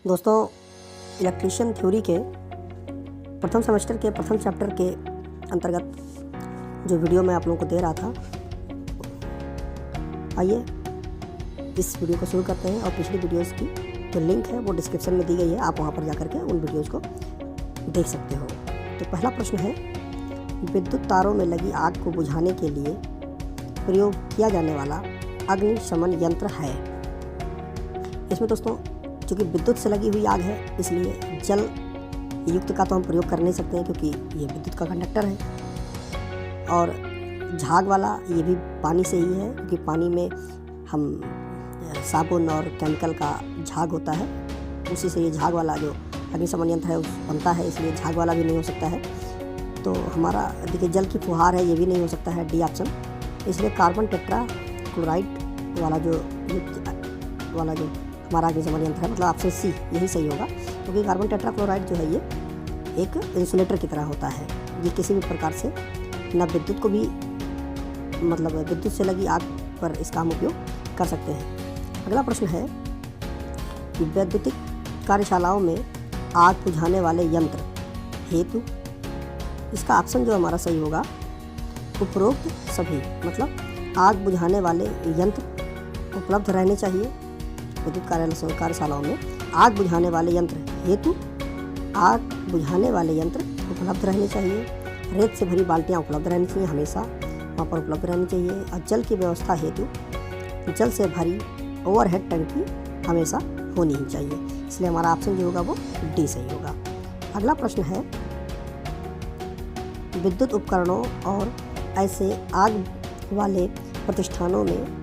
दोस्तों, electrician theory के प्रथम सेमेस्टर के प्रथम चैप्टर के अंतर्गत जो वीडियो मैं आप लोगों को दे रहा था, आइए इस वीडियो को शुरू करते हैं। और पिछली वीडियोस की जो लिंक है वो डिस्क्रिप्शन में दी गई है, आप वहां पर जाकर के उन वीडियोस को देख सकते हो। तो पहला प्रश्न है, विद्युत तारों में लगी आग को बुझाने के लिए प्रयोग किया जाने वाला अग्निशमन यंत्र है। इसमें दोस्तों चूँकि विद्युत से लगी हुई आग है, इसलिए जल युक्त का तो हम प्रयोग कर नहीं सकते हैं, क्योंकि ये विद्युत का कंडक्टर है। और झाग वाला ये भी पानी से ही है, क्योंकि पानी में हम साबुन और केमिकल का झाग होता है, उसी से ये झाग वाला जो अग्निशमन यंत्र है बनता है, इसलिए झाग वाला भी नहीं हो सकता है। तो हमारा देखिए जल की फुहार है, ये भी नहीं हो सकता है, डी ऑप्शन। इसलिए कार्बन टेट्रा क्लोराइड वाला जो हमारा अग्निशमन यंत्र है, मतलब ऑप्शन सी यही सही होगा, क्योंकि कार्बन टेट्रा क्लोराइड जो है ये एक इंसुलेटर की तरह होता है। ये किसी भी प्रकार से न विद्युत को भी, मतलब विद्युत से लगी आग पर इसका हम उपयोग कर सकते हैं। अगला प्रश्न है कि वैद्युतिक कार्यशालाओं में आग बुझाने वाले यंत्र हेतु, इसका ऑप्शन जो हमारा सही होगा उपरोक्त सभी, मतलब आग बुझाने वाले यंत्र उपलब्ध रहने चाहिए। विद्युत कार्यशालाओं में आग बुझाने वाले यंत्र हेतु आग बुझाने वाले यंत्र उपलब्ध रहने चाहिए। रेत से भरी बाल्टियाँ उपलब्ध रहनी चाहिए, हमेशा वहाँ पर उपलब्ध रहनी चाहिए। और जल की व्यवस्था हेतु जल से भरी ओवरहेड टंकी हमेशा होनी ही चाहिए। इसलिए हमारा ऑप्शन जो होगा वो डी सही होगा। अगला प्रश्न है, विद्युत उपकरणों और ऐसे आग वाले प्रतिष्ठानों में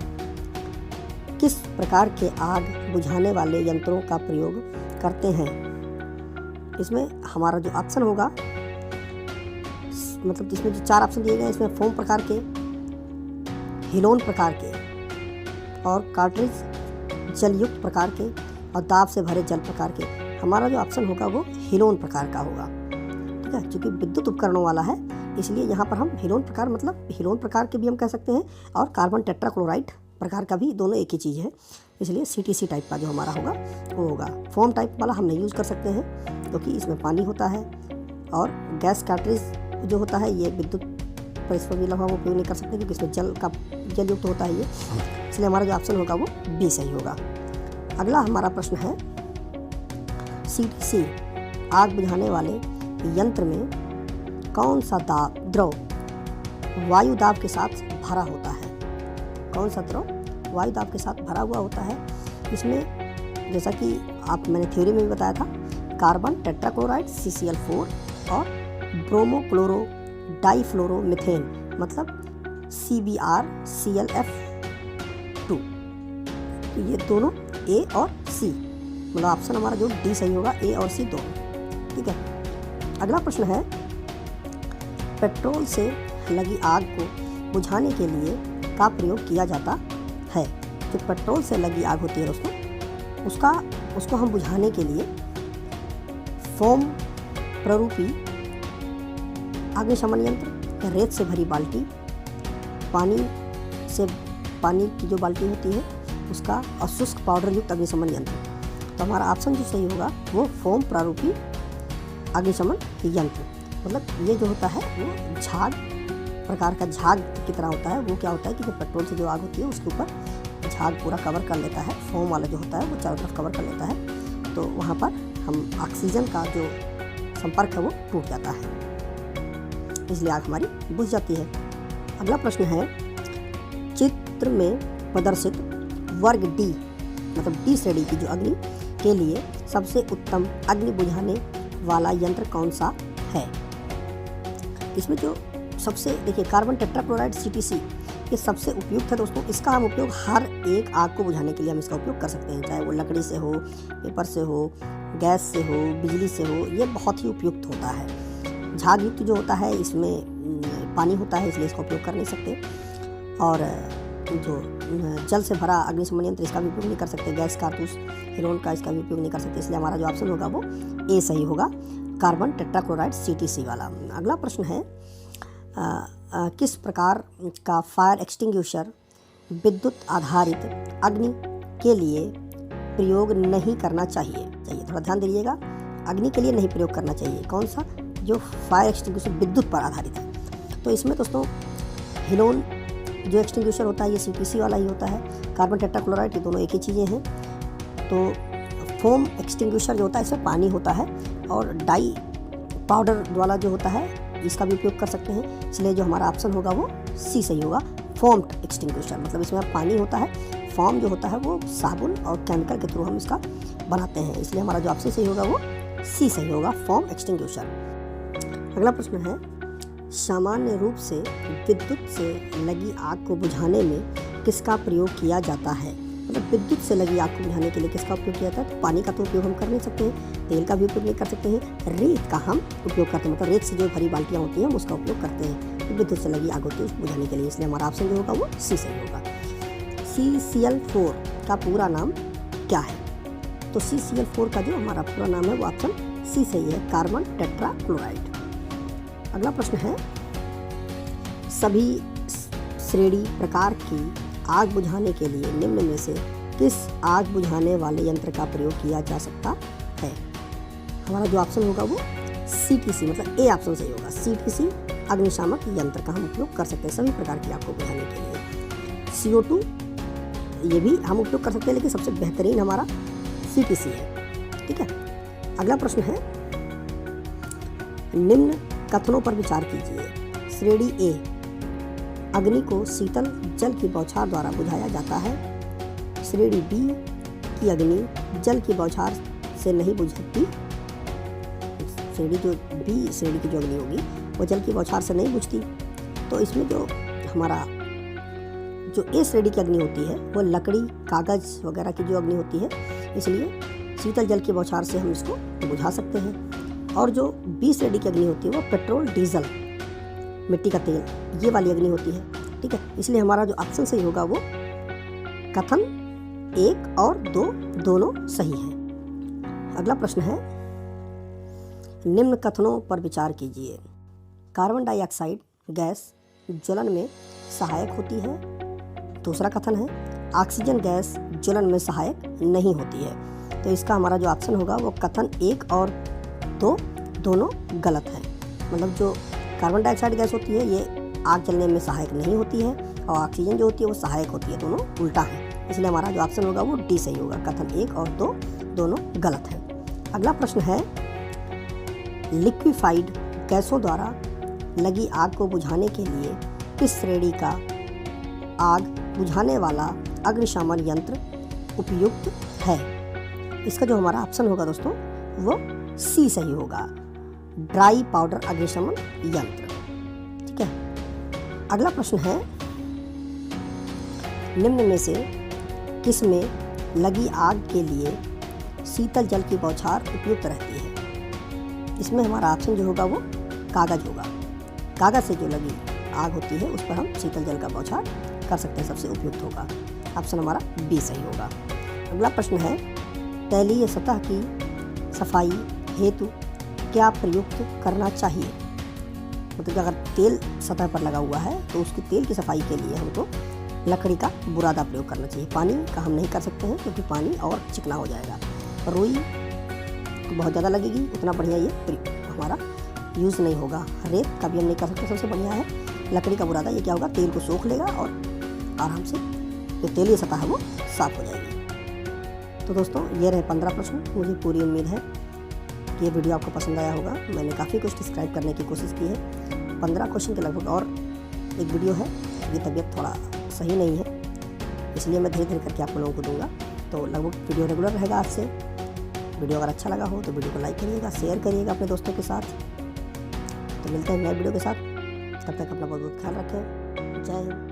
किस प्रकार के आग बुझाने वाले यंत्रों का प्रयोग करते हैं। इसमें हमारा जो ऑप्शन होगा, मतलब इसमें जो 4 ऑप्शन दिए गए हैं, इसमें फोम प्रकार के, हिलोन प्रकार के और कार्ट्रिज जलयुक्त प्रकार के और दाब से भरे जल प्रकार के। हमारा जो ऑप्शन होगा वो हिलोन प्रकार का होगा, ठीक है। क्योंकि विद्युत उपकरणों वाला है, इसलिए यहाँ पर हम हिलोन प्रकार, मतलब हिलोन प्रकार के भी हम कह सकते हैं, और कार्बन टेट्रा क्लोराइड प्रकार का भी, दोनों एक ही चीज़ है। इसलिए CTC टाइप का जो हमारा होगा वो होगा। फोम टाइप वाला हम नहीं यूज़ कर सकते हैं, क्योंकि इसमें पानी होता है। और गैस कार्ट्रिज जो होता है ये विद्युत पर इस पर भी हम उपयोग नहीं कर सकते, क्योंकि इसमें जल युक्त होता है ये। इसलिए हमारा जो ऑप्शन होगा वो बी सही होगा। अगला हमारा प्रश्न है, CTC आग बुझाने वाले यंत्र में कौन सा द्रव वायु दाब के साथ भरा होता है। कौन सा द्रव वायु दाब के साथ भरा हुआ होता है। इसमें जैसा कि मैंने थ्योरी में भी बताया था, कार्बन टेट्रा क्लोराइड CCl4 और ब्रोमो क्लोरो डाइफ्लोरोमीथेन, मतलब CbRClF2। तो ये दोनों A और C, मतलब ऑप्शन हमारा जो डी सही होगा, A और C दोनों, ठीक है। अगला प्रश्न है, पेट्रोल से लगी आग को बुझाने के लिए का प्रयोग किया जाता है। जो पेट्रोल से लगी आग होती है दोस्तों, उसको हम बुझाने के लिए फोम प्ररूपी अग्निशमन यंत्र, रेत से भरी बाल्टी, पानी की जो बाल्टी होती है उसका, और शुष्क पाउडर युक्त अग्निशमन यंत्र। तो हमारा ऑप्शन जो सही होगा वो फोम प्रारूपी अग्निशमन यंत्र, मतलब ये जो होता है वो झाग प्रकार का, झाग की तरह होता है। वो क्या होता है कि जो पेट्रोल से जो आग होती है उसके ऊपर झाग पूरा कवर कर लेता है। फोम वाला जो होता है वो चारों तरफ कवर कर लेता है, तो वहाँ पर हम ऑक्सीजन का जो संपर्क है वो टूट जाता है, इसलिए आग हमारी बुझ जाती है। अगला प्रश्न है, चित्र में प्रदर्शित वर्ग डी, मतलब डी श्रेणी की जो अग्नि के लिए सबसे उत्तम अग्नि बुझाने वाला यंत्र कौन सा है। इसमें जो सबसे, देखिए कार्बन टेट्रा क्लोराइड CTC ये सबसे उपयुक्त है दोस्तों। इसका हम उपयोग हर एक आग को बुझाने के लिए हम इसका उपयोग कर सकते हैं, चाहे वो लकड़ी से हो, पेपर से हो, गैस से हो, बिजली से हो। ये बहुत ही उपयुक्त होता है। झाग युक्त जो होता है इसमें पानी होता है, इसलिए इसका उपयोग कर नहीं सकते। और जो जल से भरा अग्निशमन यंत्र, इसका भी उपयोग नहीं कर सकते। गैस कारतूस हिलोन का, इसका भी उपयोग नहीं कर सकते। इसलिए हमारा जो ऑप्शन होगा वो ए सही होगा, कार्बन टेट्रा क्लोराइड CTC वाला। अगला प्रश्न है, किस प्रकार का फायर एक्सटिंग्विशर विद्युत आधारित अग्नि के लिए प्रयोग नहीं करना चाहिए। थोड़ा ध्यान दीजिएगा, अग्नि के लिए नहीं प्रयोग करना चाहिए। कौन सा? जो फायर एक्सटिंग्विशर विद्युत पर आधारित है। तो इसमें दोस्तों हेलोन जो एक्सटिंग्विशर होता है ये CPC वाला ही होता है। कार्बन टेट्राक्लोराइड, ये दोनों एक ही चीज़ें हैं। तो फोम एक्सटिंग्विशर जो होता है इसमें पानी होता है, और डाई पाउडर वाला जो होता है इसका भी उपयोग कर सकते हैं। इसलिए जो हमारा ऑप्शन होगा वो C सही होगा, फोम्ड एक्सटिंग्विशर। मतलब इसमें पानी होता है, फोम जो होता है वो साबुन और केमिकल के थ्रू हम इसका बनाते हैं, इसलिए हमारा जो ऑप्शन सही होगा वो C सही होगा, फोम एक्सटिंग्विशर। अगला प्रश्न है, सामान्य रूप से विद्युत से लगी आग को बुझाने में किसका प्रयोग किया जाता है? मतलब विद्युत से लगी आग को बुझाने के लिए किसका उपयोग किया जाता है? तो पानी का तो उपयोग हम कर नहीं सकते हैं, तेल का भी उपयोग नहीं कर सकते हैं, रेत का हम उपयोग करते हैं। मतलब रेत से जो भरी बाल्टियाँ होती हैं हम उसका उपयोग करते हैं तो विद्युत से लगी आग होती है उसको बुझाने के लिए, इसलिए हमारा ऑप्शन जो होगा वो C सही होगा। CCl4 का पूरा नाम क्या है? तो CCl4 का जो हमारा पूरा नाम है वो ऑप्शन C सही है, कार्बन टेट्राक्लोराइड। अगला प्रश्न है, सभी श्रेणी प्रकार की आग बुझाने के लिए निम्न में से किस आग बुझाने वाले यंत्र का प्रयोग किया जा सकता है? हमारा जो ऑप्शन होगा वो CTC, मतलब A ऑप्शन सही होगा। CTC अग्निशामक यंत्र का हम उपयोग कर सकते हैं सभी प्रकार की आग को बुझाने के लिए। CO2 ये भी हम उपयोग कर सकते हैं, लेकिन सबसे बेहतरीन हमारा CTC है। ठीक है। अगला प्रश्न है, निम्न कथनों पर विचार कीजिए। श्रेणी A, अग्नि को शीतल जल की बौछार द्वारा बुझाया जाता है। श्रेणी B की अग्नि जल की बौछार से नहीं बुझती। श्रेणी जो B श्रेणी की जो अग्नि होगी वो जल की बौछार से नहीं बुझती। तो इसमें जो हमारा जो A श्रेणी की अग्नि होती है वो लकड़ी, कागज़ वगैरह की जो अग्नि होती है, इसलिए शीतल जल की बौछार से हम इसको बुझा सकते हैं। और जो B श्रेणी की अग्नि होती है वो पेट्रोल, डीजल, मिट्टी का तेल, ये वाली अग्नि होती है। ठीक है, इसलिए हमारा जो ऑप्शन सही होगा वो कथन 1 और 2 दोनों सही है। अगला प्रश्न है, निम्न कथनों पर विचार कीजिए। कार्बन डाइऑक्साइड गैस ज्वलन में सहायक होती है। दूसरा कथन है, ऑक्सीजन गैस ज्वलन में सहायक नहीं होती है। तो इसका हमारा जो ऑप्शन होगा वो कथन 1 और 2 दोनों गलत है। मतलब जो कार्बन डाइऑक्साइड गैस होती है ये आग जलने में सहायक नहीं होती है, और ऑक्सीजन जो होती है वो सहायक होती है, दोनों उल्टा है। इसलिए हमारा जो ऑप्शन होगा वो D सही होगा, कथन 1 और 2 दोनों गलत है। अगला प्रश्न है, लिक्विफाइड गैसों द्वारा लगी आग को बुझाने के लिए किस श्रेणी का आग बुझाने वाला अग्निशमन यंत्र उपयुक्त है? इसका जो हमारा ऑप्शन होगा दोस्तों वो C सही होगा, ड्राई पाउडर अग्निशमन यंत्र। ठीक है। अगला प्रश्न है, निम्न में से किस में लगी आग के लिए शीतल जल की बौछार उपयुक्त रहती है? इसमें हमारा ऑप्शन जो होगा वो कागज़ होगा। कागज़ से जो लगी आग होती है उस पर हम शीतल जल का बौछार कर सकते हैं, सबसे उपयुक्त होगा। ऑप्शन हमारा B सही होगा। अगला प्रश्न है, तैलीय सतह की सफाई हेतु क्या प्रयुक्त करना चाहिए? मतलब अगर तेल सतह पर लगा हुआ है तो उसकी तेल की सफाई के लिए हमको लकड़ी का बुरादा प्रयोग करना चाहिए। पानी का हम नहीं कर सकते हैं क्योंकि पानी और चिकना हो जाएगा। रुई तो बहुत ज़्यादा लगेगी, उतना बढ़िया ये हमारा यूज़ नहीं होगा। रेत का भी हम नहीं कर सकते, सबसे बढ़िया है लकड़ी का बुरादा। ये क्या होगा, तेल को सोख लेगा और आराम से जो तेलीय सतह है वो साफ़ हो जाएगी। तो दोस्तों ये रहे 15 प्रश्न। मुझे पूरी उम्मीद है कि ये वीडियो आपको पसंद आया होगा। मैंने काफ़ी कुछ डिस्क्राइब करने की कोशिश की है। 15 क्वेश्चन के लगभग, और एक वीडियो है, ये तबीयत थोड़ा सही नहीं है इसलिए मैं धीरे धीरे करके आप लोगों को दूंगा। तो लगभग वीडियो रेगुलर रहेगा आज से। वीडियो अगर अच्छा लगा हो तो वीडियो को लाइक करिएगा, शेयर करिएगा अपने दोस्तों के साथ। तो मिलते हैं नए वीडियो के साथ, तब तक अपना बहुत बहुत ख्याल रखें। जय हिंद।